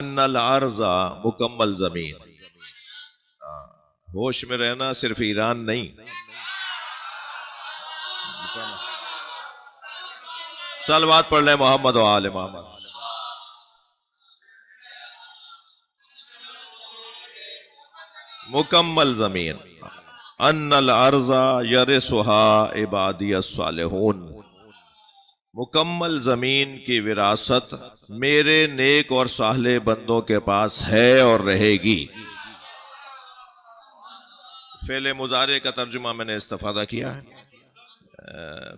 अन्नल अर्ज़ा मुकम्मल जमीन। होश में रहना सिर्फ ईरान नहीं। सलवात पढ़ ले मोहम्मद व आले मोहम्मद। मुकम्मल जमीन। अन्नल अर्ज़ा यरिसुहा इबादियस सालिहून। मुकम्मल जमीन की विरासत मेरे नेक और साले बंदों के पास है और रहेगी। फेले मुजारे का तर्जुमा मैंने इस्तेफादा किया है।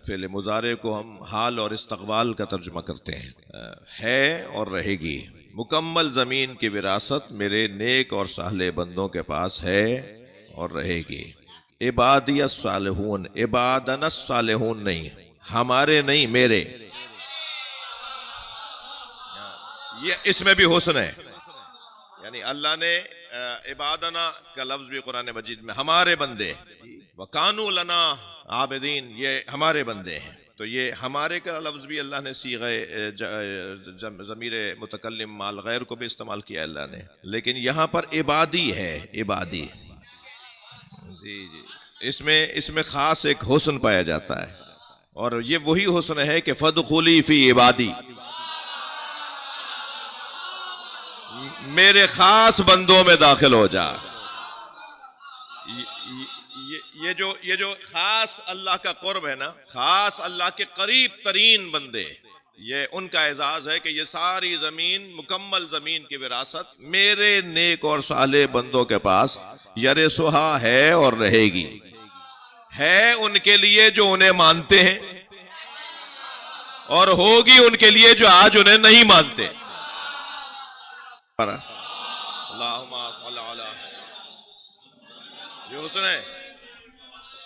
फेले मुजारे को हम हाल और इस्तकबाल का तर्जुमा करते हैं। है और रहेगी। मुकम्मल जमीन की विरासत मेरे नेक और साले बंदों के पास है और रहेगी। इबादियस सालिहून, इबादनस सालिहून नहीं, हमारे नहीं मेरे। ये इसमें भी हुस्न है, यानी अल्लाह ने इबादना का लफ्ज भी कुरान मजीद में हमारे बंदे वकानु लना आबिदीन, ये हमारे बंदे हैं। तो ये हमारे का लफ्ज भी अल्लाह ने सीग़े ज़मीर मुतकल्लिम माल गैर को भी इस्तेमाल किया अल्लाह ने, लेकिन यहाँ पर इबादी है, इबादी। जी जी, इसमें इसमें खास एक हुस्न पाया जाता है, और ये वही हुस्न है कि फदखुली फी इबादी, मेरे खास बंदों में दाखिल हो जा। ये जो खास अल्लाह का कुर्ब है ना, खास अल्लाह के करीब तरीन बंदे, ये उनका एजाज है कि ये सारी जमीन, मुकम्मल जमीन की विरासत मेरे नेक और साले बंदों के पास यरिसुहा है और रहेगी। है उनके लिए जो उन्हें मानते हैं, और होगी उनके लिए जो आज उन्हें नहीं मानते। ये हुस्न है।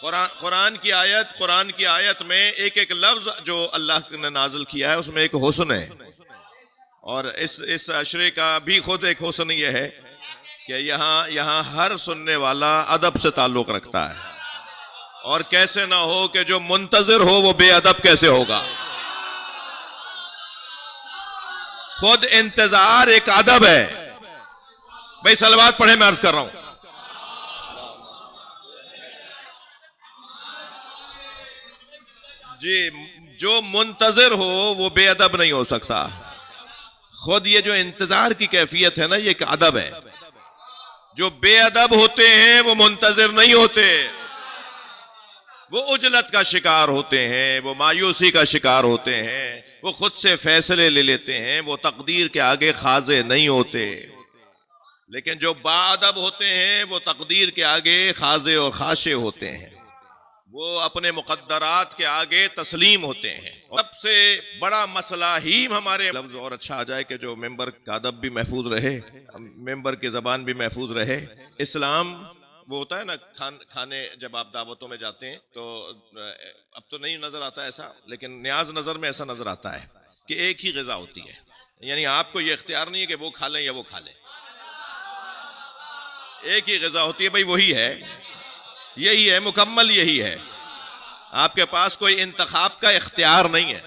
कुरान की आयत में एक एक लफ्ज जो अल्लाह ने नाजिल किया है उसमें एक हुस्न है, और इस अशरे का भी खुद एक हुस्न ये है कि यहाँ हर सुनने वाला अदब से ताल्लुक रखता है, और कैसे ना हो कि जो मुंतजिर हो वो बेअदब कैसे होगा। खुद इंतजार एक अदब है भाई। सलवात पढ़े, मैं अर्ज कर रहा हूं। जी, जो मुंतजिर हो वो बेअदब नहीं हो सकता। खुद ये जो इंतजार की कैफियत है ना, ये एक अदब है। जो बेअदब होते हैं वो मुंतजिर नहीं होते, वो उजलत का शिकार होते हैं, वो मायूसी का शिकार होते हैं, वो खुद से फैसले ले लेते हैं, वो तकदीर के आगे खाजे नहीं होते। लेकिन जो बाअदब होते हैं वो तकदीर के आगे खाजे और खाशे होते हैं, वो अपने मुकद्दरात के आगे तस्लीम होते हैं। सबसे बड़ा मसला ही हमारे लफ्ज और अच्छा आ जाए कि जो मेंबर का अदब भी महफूज रहे, मेंबर की जबान भी महफूज रहे। इस्लाम वो होता है ना, खाने जब आप दावतों में जाते हैं तो अब तो नहीं नजर आता ऐसा, लेकिन न्याज नजर में ऐसा नजर आता है कि एक ही ग़िज़ा होती है, यानी आपको ये इख्तियार नहीं है कि वो खा लें या वो खा लें। एक ही ग़िज़ा होती है भाई, वही है, यही है, मुकम्मल यही है। आपके पास कोई इंतखाब का इख्तियार नहीं है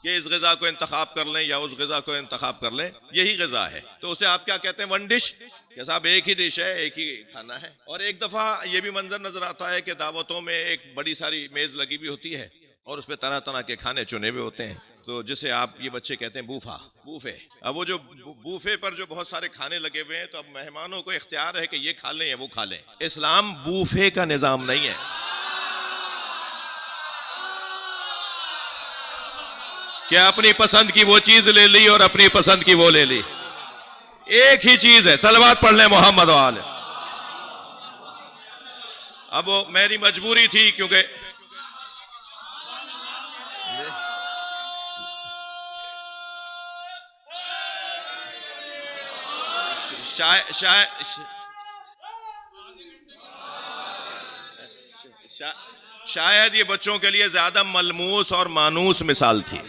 कि इस ग़िज़ा को इंतखाब कर लें या उस ग़िज़ा को इंतखाब कर लें, यही ग़िज़ा है। तो उसे आप क्या कहते हैं? वन डिश, कि साहब एक ही डिश है, एक ही खाना है। और एक दफ़ा ये भी मंजर नजर आता है कि दावतों में एक बड़ी सारी मेज़ लगी हुई होती है और उसमें तरह तरह के खाने चुने हुए होते हैं, तो जिसे आप ये बच्चे कहते हैं बूफे। अब वो जो बूफे पर जो बहुत सारे खाने लगे हुए हैं, तो अब मेहमानों को इख्तियार है कि ये खा लें या वो खा लें। इस्लाम बूफे का निज़ाम नहीं है कि अपनी पसंद की वो चीज ले ली और अपनी पसंद की वो ले ली। एक ही चीज है, सलवात पढ़ ले मोहम्मद वाले। अब वो मेरी मजबूरी थी, क्योंकि शायद ये बच्चों के लिए ज्यादा मलमूस और मानूस मिसाल थी।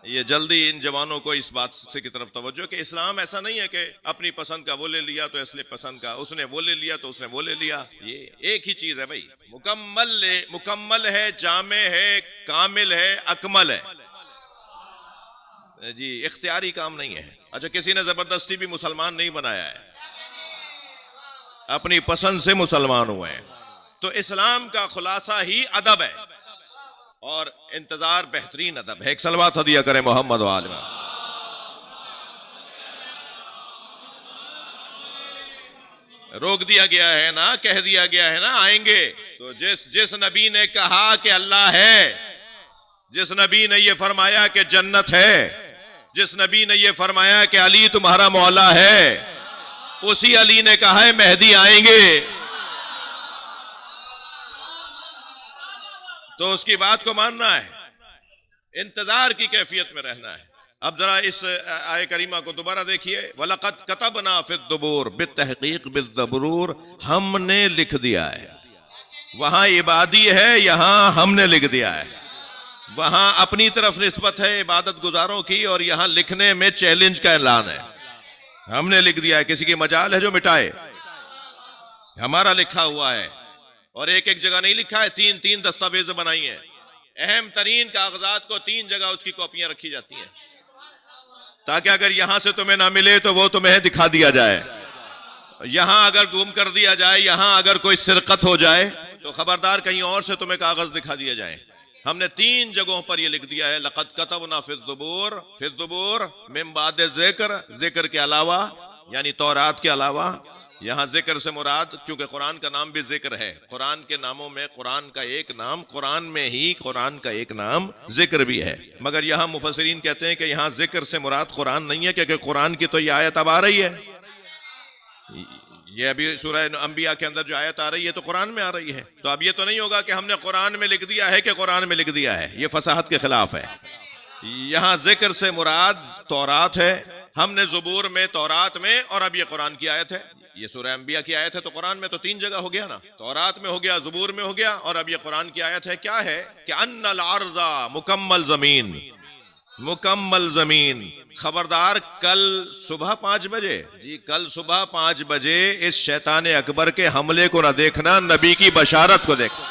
ये जल्दी इन जवानों को इस बात से की तरफ तवज्जो कि इस्लाम ऐसा नहीं है कि अपनी पसंद का वो ले लिया तो इसलिए पसंद का, उसने वो ले लिया तो उसने वो ले लिया। ये एक ही चीज है भाई, मुकम्मल है, जामे है, कामिल है, अकमल है। जी इख्तियारी काम नहीं है। अच्छा, किसी ने जबरदस्ती भी मुसलमान नहीं बनाया है, अपनी पसंद से मुसलमान हुए हैं। तो इस्लाम का खुलासा ही अदब है और इंतजार बेहतरीन अदब है। एक सलवात हदिया करें मोहम्मद वाले में। रोक दिया गया है ना, कह दिया गया है ना आएंगे। तो जिस नबी ने कहा कि अल्लाह है, जिस नबी ने यह फरमाया कि जन्नत है, जिस नबी ने यह फरमाया कि अली तुम्हारा मौला है, उसी अली ने कहा है मेहदी आएंगे। तो उसकी बात को मानना है, इंतजार की कैफियत में रहना है। अब जरा इस आय करीमा को दोबारा देखिए। वलक़द कतबना फ़िद्दुबूर बित्तहक़ीक़ बिज़्ज़बूर, हमने लिख दिया है। वहां इबादी है, यहां हमने लिख दिया है। वहां अपनी तरफ निस्बत है इबादत गुजारों की, और यहां लिखने में चैलेंज का ऐलान है। हमने लिख दिया है। किसी की मजाल है जो मिटाए? हमारा लिखा हुआ है। और एक एक जगह नहीं लिखा है, तीन तीन दस्तावेज बनाई हैं। अहम तरीन कागजात को तीन जगह उसकी कॉपियां रखी जाती हैं, ताकि अगर यहां से तुम्हें ना मिले तो वो तुम्हें दिखा दिया जाए। यहां अगर गुम कर दिया जाए, यहां अगर कोई सिरकत हो जाए, तो खबरदार कहीं और से तुम्हें कागज दिखा दिया जाए। हमने तीन जगहों पर यह लिख दिया है, लक़द कतबना फ़िज़्ज़बूर, फ़िज़्ज़बूर मिन बाद ज़िक्र, जिक्र के अलावा यानी तौरात के अलावा। यहां जिक्र से मुराद, क्योंकि कुरान का नाम भी जिक्र है, कुरान के नामों में कुरान का एक नाम, कुरान में ही कुरान का एक नाम जिक्र भी है। मगर यहां मुफस्सिरीन कहते हैं कि यहां जिक्र से मुराद कुरान नहीं है, क्योंकि कुरान की तो ये आयत अब आ रही है। ये अभी सूरह अंबिया के अंदर जो आयत आ रही है तो कुरान में आ रही है। तो अब ये तो नहीं होगा कि हमने कुरान में लिख दिया है कि कुरान में लिख दिया है, ये फसाहत के खिलाफ है। यहां जिक्र से मुराद तौरात है, हमने ज़बूर में, तौरात में, और अब ये कुरान की आयत है। ये सूरह अंबिया की आयत है, तो कुरान में तो तीन जगह हो गया ना, तौरात में हो गया, ज़बूर में हो गया, और अब ये कुरान की आयत है। क्या है कि अन्नल अर्ज़ा मुकम्मल ज़मीन, मुकम्मल ज़मीन। खबरदार कल सुबह 5 बजे, जी कल सुबह 5 बजे इस शैतान अकबर के हमले को ना देखना, नबी की बशारत को देखना।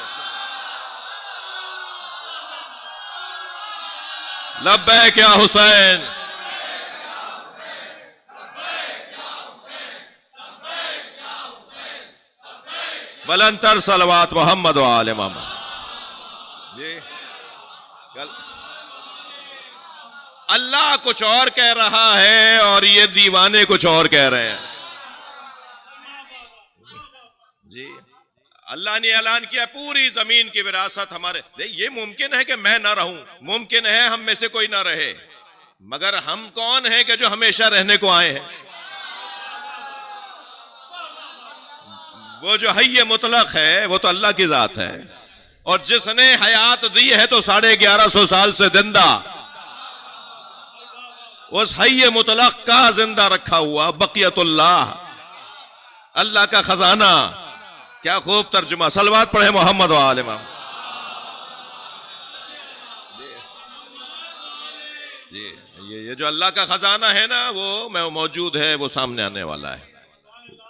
लब्बैक या हुसैन, बुलंदतर सलवात मोहम्मद व आले मोहम्मद। जी कल अल्लाह कुछ और कह रहा है और ये दीवाने कुछ और कह रहे हैं। जी अल्लाह ने ऐलान किया पूरी जमीन की विरासत हमारे। ये मुमकिन है कि मैं ना रहूं, मुमकिन है हम में से कोई ना रहे, मगर हम कौन है कि जो हमेशा रहने को आए हैं? वो जो हय्य मुतलक है वो तो अल्लाह की जात है, और जिसने हयात दी है तो 1150 साल से जिंदा, उस हय्य मुतलक का जिंदा रखा हुआ बक़ियतुल्लाह, अल्लाह का खजाना। क्या खूब तर्जुमा, सलवात पढ़े मोहम्मद व आले मोहम्मद। जी ये जो अल्लाह का खजाना है ना, वो मौजूद है, वो सामने आने वाला है।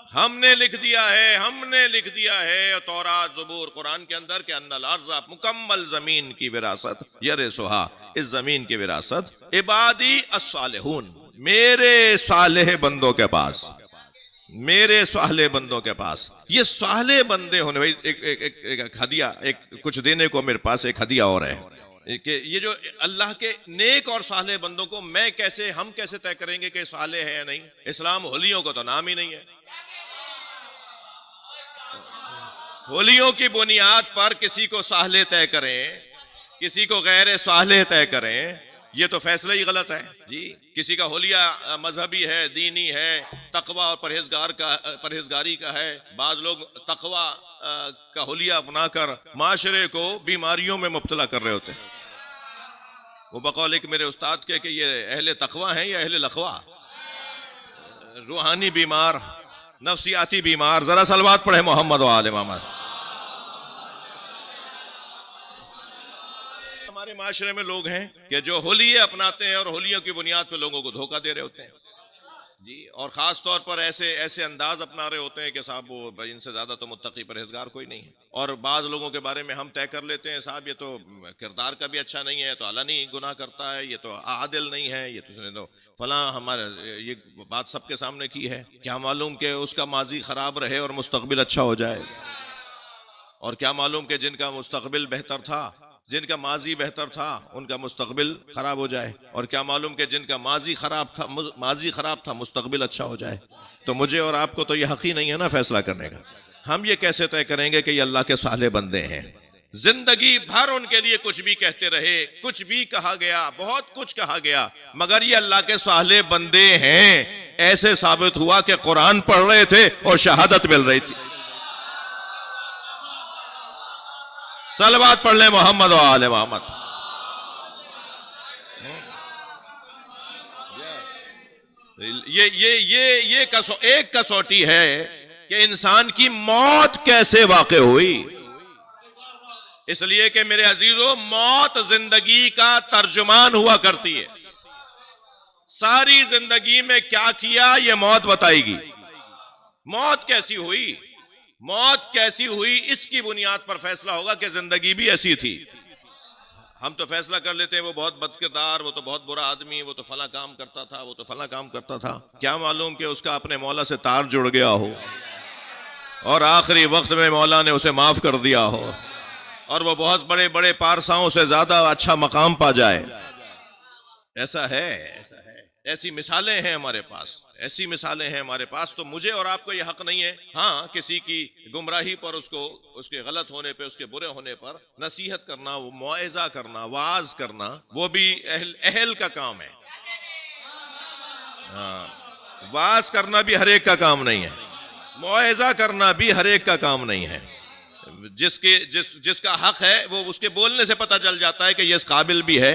हमने लिख दिया है, हमने लिख दिया है तौरात, ज़बूर, कुरान के अंदर के अन्नल अर्ज़, मुकम्मल जमीन की विरासत, यरिसुहा, इस जमीन की विरासत इबादी अस्सालिहून, मेरे सालेह बंदों के पास, मेरे साले बंदों के पास। ये साले बंदे होने, भाई एक हदिया, एक कुछ देने को मेरे पास एक हदिया और है कि ये जो अल्लाह के नेक और साले बंदों को हम कैसे तय करेंगे कि साले है या नहीं? इस्लाम होलियों को तो नाम ही नहीं है। होलियों की बुनियाद पर किसी को साले तय करें, किसी को गैर साले तय करें, ये तो फैसला ही गलत है। जी किसी का होलिया मजहबी है, दीनी है, तकवा और परहेजगारी का है। बाज लोग तकवा का होलिया अपनाकर माशरे को बीमारियों में मुब्तला कर रहे होते हैं। वो बकौल एक मेरे उस्ताद के कि ये अहले तकवा हैं या अहले लखवा, रूहानी बीमार, नफ्सियाती बीमार। जरा सलवात पढ़े मोहम्मद व आले मोहम्मद। हमारे माशरे में लोग हैं कि जो होलिये अपनाते हैं और होलियों की बुनियाद पर लोगों को धोखा दे रहे होते हैं। जी, और ख़ास तौर पर ऐसे ऐसे अंदाज अपना रहे होते हैं कि साहब वो इनसे ज़्यादा तो मुत्तकी परहेजगार कोई नहीं है। और बाज़ लोगों के बारे में हम तय कर लेते हैं साहब ये तो किरदार का भी अच्छा नहीं है, तो अलनी गुनाह करता है, ये तो आदिल नहीं है, ये तो फलां हमारे ये बात सबके सामने की है। क्या मालूम कि उसका माजी ख़राब रहे और मुस्तकबिल अच्छा हो जाए, और क्या मालूम कि जिनका मुस्तकबिल बेहतर था, जिनका माजी बेहतर था, उनका मुस्तकबिल खराब हो जाए, और क्या मालूम कि जिनका माजी खराब था मुस्तकबिल अच्छा हो जाए। तो मुझे और आपको तो ये हक ही नहीं है ना फैसला करने का। हम ये कैसे तय करेंगे कि ये अल्लाह के साले बंदे हैं? जिंदगी भर उनके लिए कुछ भी कहते रहे, कुछ भी कहा गया, बहुत कुछ कहा गया, मगर ये अल्लाह के साले बंदे हैं ऐसे साबित हुआ कि कुरान पढ़ रहे थे और शहादत मिल रही थी। सलवात पढ़ ले मोहम्मद व आले मोहम्मद। एक कसौटी है कि इंसान की मौत कैसे वाक़े हुई। इसलिए कि मेरे अजीजों, मौत जिंदगी का तर्जुमान हुआ करती है। सारी जिंदगी में क्या किया ये मौत बताएगी। मौत कैसी हुई, मौत कैसी हुई, इसकी बुनियाद पर फैसला होगा कि जिंदगी भी ऐसी थी। हम तो फैसला कर लेते हैं वो बहुत बदकिरदार, वो तो बहुत बुरा आदमी, वो तो फला काम करता था, वो तो फला काम करता था। क्या मालूम कि उसका अपने मौला से तार जुड़ गया हो और आखिरी वक्त में मौला ने उसे माफ कर दिया हो और वो बहुत बड़े बड़े पारसाओं से ज्यादा अच्छा मकाम पा जाए। ऐसा है, ऐसा है, ऐसी मिसालें हैं हमारे पास, ऐसी मिसालें हैं हमारे पास। तो मुझे और आपको यह हक नहीं है, हाँ, किसी की गुमराही पर, उसको उसके गलत होने पे, उसके बुरे होने पर नसीहत करना, वो मुआइजा करना, वाज करना, वो भी अहल का काम है। हाँ, वाज करना भी हर एक का काम नहीं है, मुआइजा करना भी हर एक का काम नहीं है। जिसका हक है वो उसके बोलने से पता चल जाता है कि ये इस काबिल भी है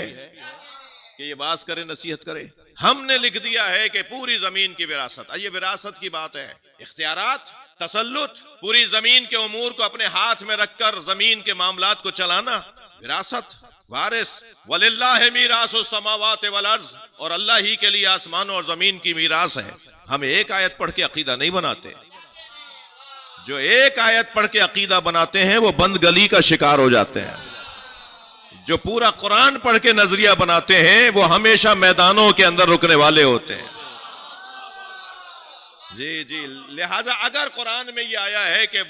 कि ये बात करे, नसीहत करे। हमने लिख दिया है कि पूरी जमीन की विरासत, ये विरासत की बात है, इख्तियारात, तसल्लुत, पूरी जमीन के उमूर को अपने हाथ में रखकर जमीन के मामलात को चलाना, विरासत, वारिस। वलिल्लाहि मीरासुस समावाति वल अर्ज़, और अल्लाह ही के लिए आसमानों और जमीन की मीरास है। हम एक आयत पढ़ के अकीदा नहीं बनाते। जो एक आयत पढ़ के अकीदा बनाते हैं वो बंद गली का शिकार हो जाते हैं। जो पूरा कुरान पढ़ के नजरिया बनाते हैं वो हमेशा मैदानों के अंदर रुकने वाले होते हैं। जी जी, लिहाजा अगर कुरान में ये आया है कि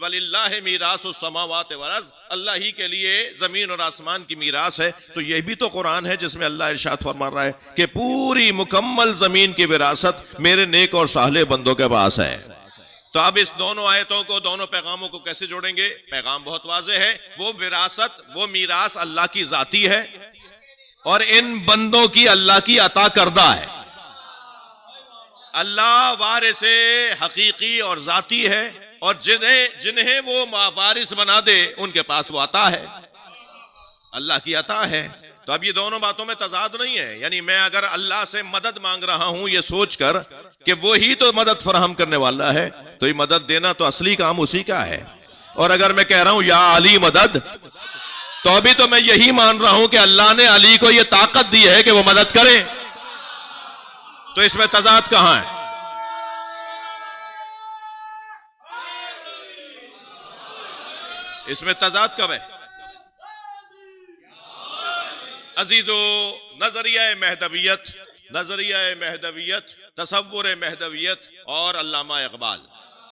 वलिल्लाहि मीरासुस समावाति वल अर्ज़, अल्लाह ही के लिए जमीन और आसमान की मीरास है, तो यह भी तो कुरान है जिसमें अल्लाह इरशाद फरमा रहा है कि पूरी मुकम्मल जमीन की विरासत मेरे नेक और साले बंदों के पास है। तो अब इस दोनों आयतों को, दोनों पैगामों को कैसे जोड़ेंगे? पैगाम बहुत वाज़ेह है, वो विरासत, वो मीरास अल्लाह की जाती है और इन बंदों की अल्लाह की अता करदा है। अल्लाह वारिस हकीकी और जाती है, और जिन्हें वो वारिस बना दे उनके पास वो अता है, अल्लाह की अता है। तो अब ये दोनों बातों में तजाद नहीं है। यानी मैं अगर अल्लाह से मदद मांग रहा हूं ये सोचकर कि वो ही तो मदद फराहम करने वाला है, तो ये मदद देना तो असली काम उसी का है। और अगर मैं कह रहा हूं या अली मदद, तो अभी तो मैं यही मान रहा हूं कि अल्लाह ने अली को ये ताकत दी है कि वो मदद करे। तो इसमें तजाद कहां है? इसमें तजाद कब है? अजीजो, नजरिया महदवियत, तसव्वुर महदवियत और अल्लामा इकबाल,